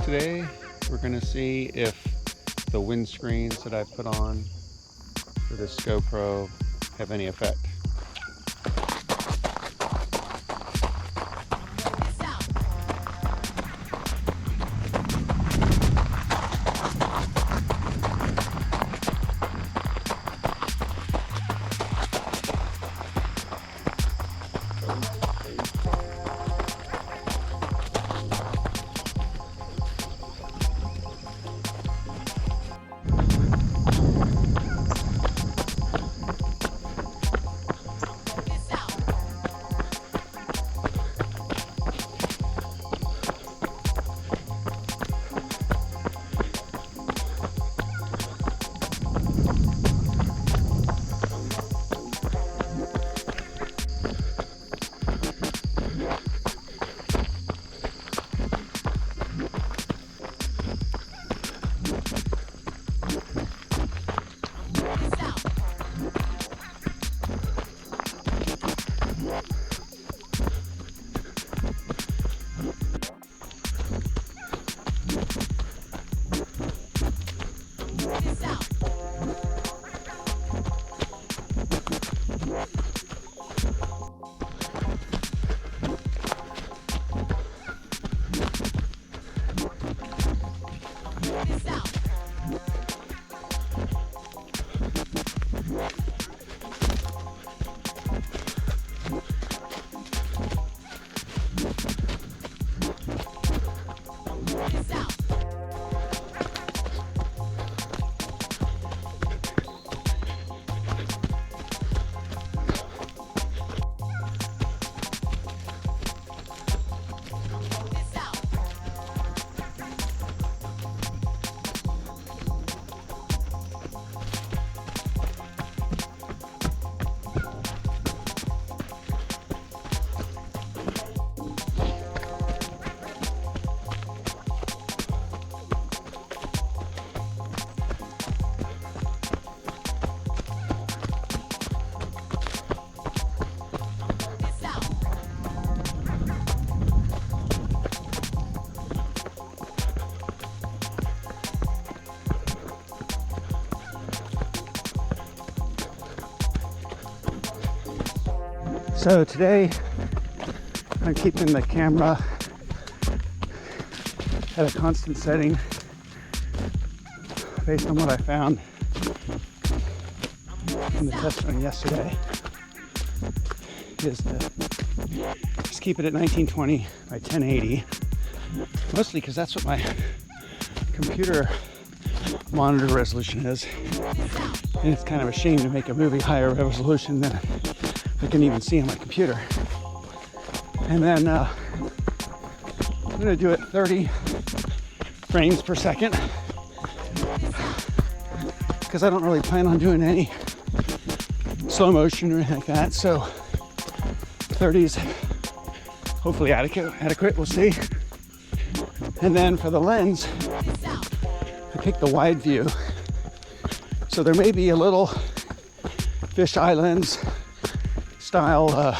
Today we're going to see if the windscreens that I put on for this GoPro have any effect. So today I'm keeping the camera at a constant setting based on what I found in the test run yesterday, is to just keep it at 1920 by 1080, mostly because that's what my computer monitor resolution is, and it's kind of a shame to make a movie higher resolution than I can even see on my computer. And then I'm going to do it 30 frames per second because I don't really plan on doing any slow motion or anything like that. So 30 is hopefully adequate, we'll see. And then for the lens, I picked the wide view. So there may be a little fisheye lens style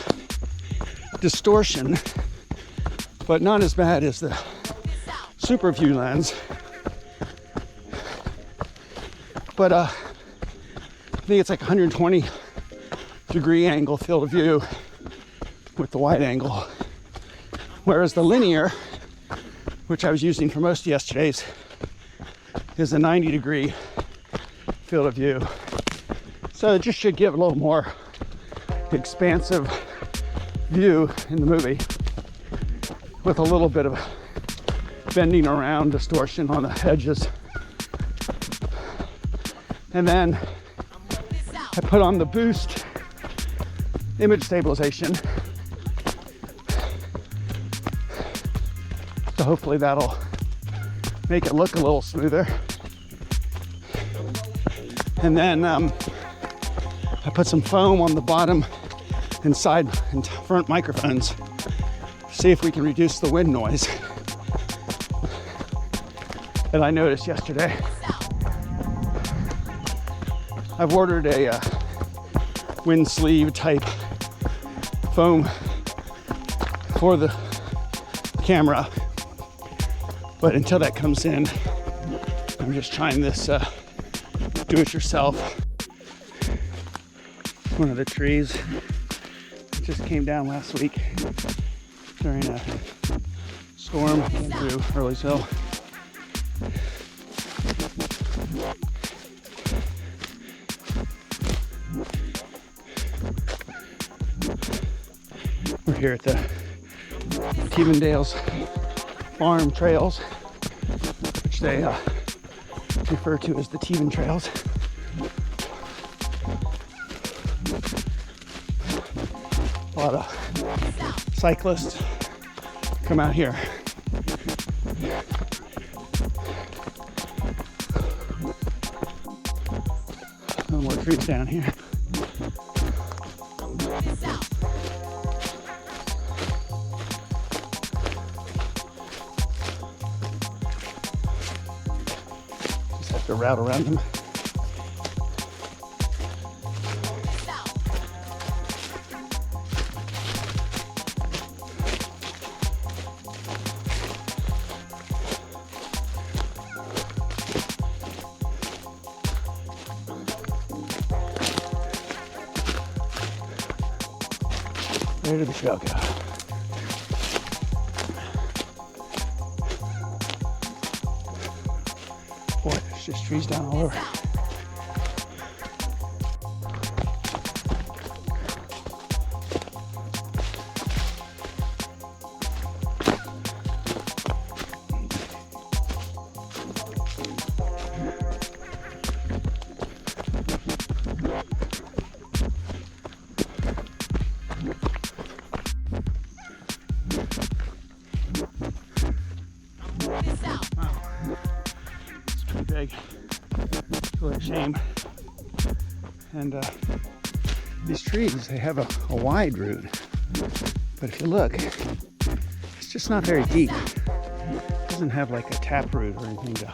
distortion, but not as bad as the super view lens. But I think it's like 120 degree angle field of view with the wide angle, whereas the linear, which I was using for most of yesterday's, is a 90 degree field of view. So it just should give a little more expansive view in the movie with a little bit of bending around distortion on the edges. And then I put on the boost image stabilization, so hopefully that'll make it look a little smoother. And then I put some foam on the bottom and side and front microphones, see if we can reduce the wind noise that I noticed yesterday. I've ordered a wind sleeve type foam for the camera, But until that comes in, I'm just trying this do-it-yourself. One of the trees that just came down last week during a storm came through Earlysville. We're here at the Tevendale's Farm Trails, which they refer to as the Teven Trails. A lot of cyclists come out here. No more trees down here. Just have to route around them. Where did the trail go? Boy, there's just trees down all over. Big. It's really a shame. And these trees, they have a wide root, but if you look, it's just not very deep. It doesn't have like a tap root or anything to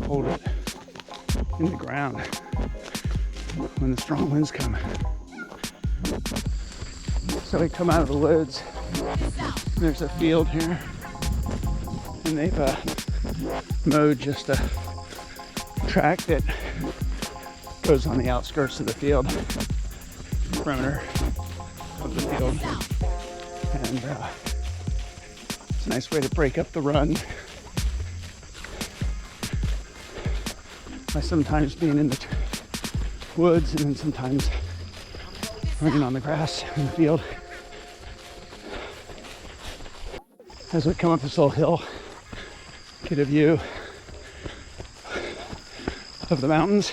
hold it in the ground when the strong winds come. So we come out of the woods, and there's a field here, and they've mowed just a track that goes on the outskirts of the field, perimeter of the field, and it's a nice way to break up the run by sometimes being in the woods and then sometimes running on the grass in the field. As we come up this little hill, get a view of the mountains.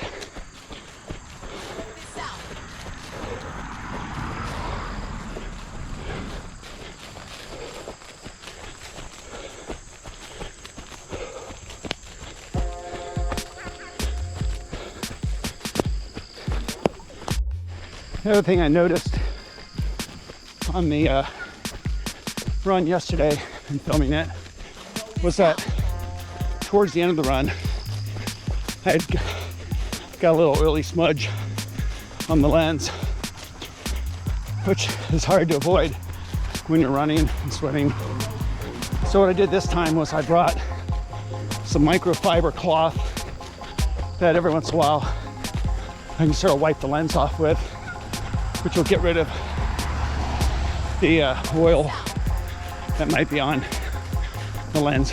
The other thing I noticed on the run yesterday and filming it was that towards the end of the run, I had got a little oily smudge on the lens, which is hard to avoid when you're running and sweating. So what I did this time was I brought some microfiber cloth that every once in a while I can sort of wipe the lens off with, which will get rid of the oil that might be on the lens.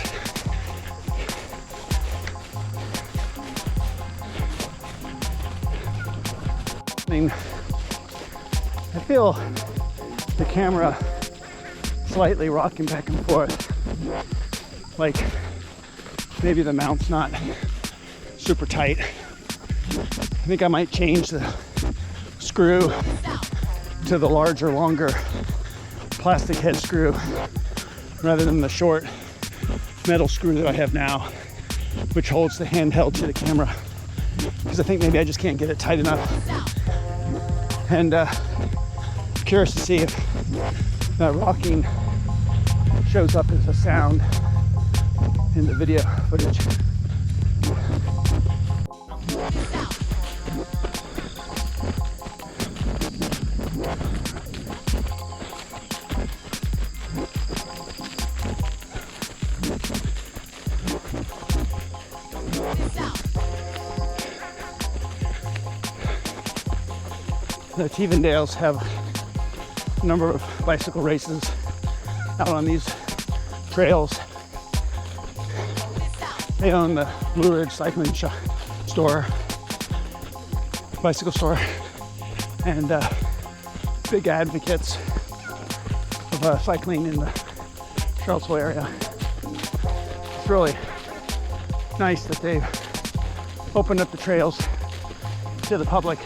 I feel the camera slightly rocking back and forth, like maybe the mount's not super tight. I think I might change the screw to the larger, longer plastic head screw rather than the short metal screw that I have now, which holds the handheld to the camera, because I think maybe I just can't get it tight enough. And curious to see if that rocking shows up as a sound in the video footage. the Tevendales have a number of bicycle races out on these trails. They own the Blue Ridge Cycling store, bicycle store, and big advocates of cycling in the Charlottesville area. It's really nice that they've opened up the trails to the public.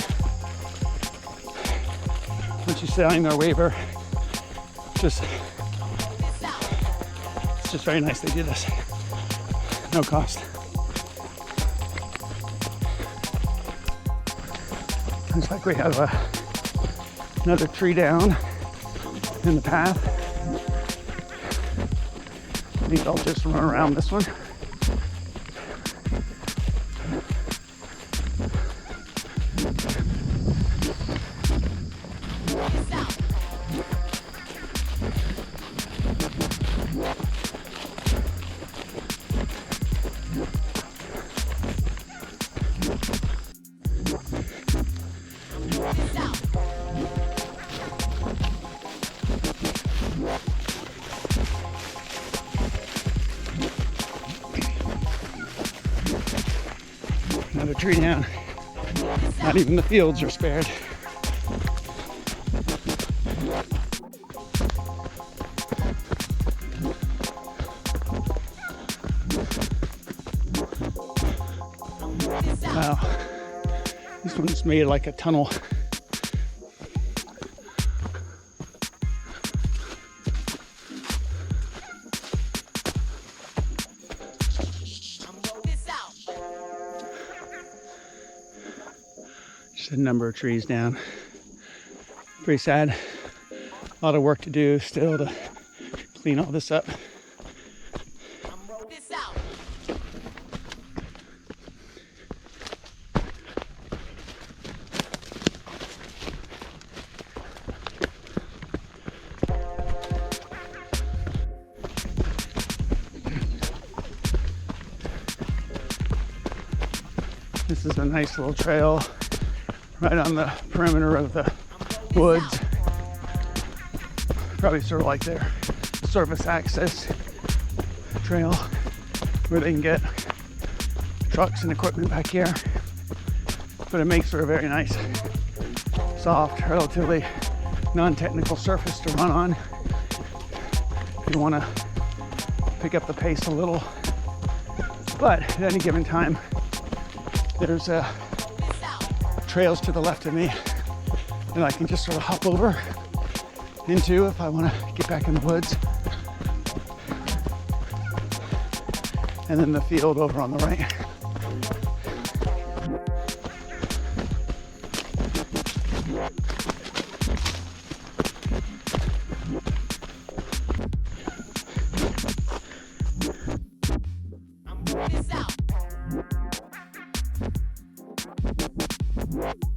Once you sign their waiver, it's just very nice they do this. No cost. Looks like we have another tree down in the path. I think I'll just run around this one. Another tree down. Not even the fields are spared. Wow. This one's made like a tunnel. Just a number of trees down. Pretty sad. A lot of work to do still to clean all this up. This is a nice little trail right on the perimeter of the woods. Probably sort of like their surface access trail where they can get trucks and equipment back here. But it makes for a very nice, soft, relatively non-technical surface to run on. If you want to pick up the pace a little. But at any given time, there's trails to the left of me and I can just sort of hop over into if I want to get back in the woods. And then the field over on the right. I'm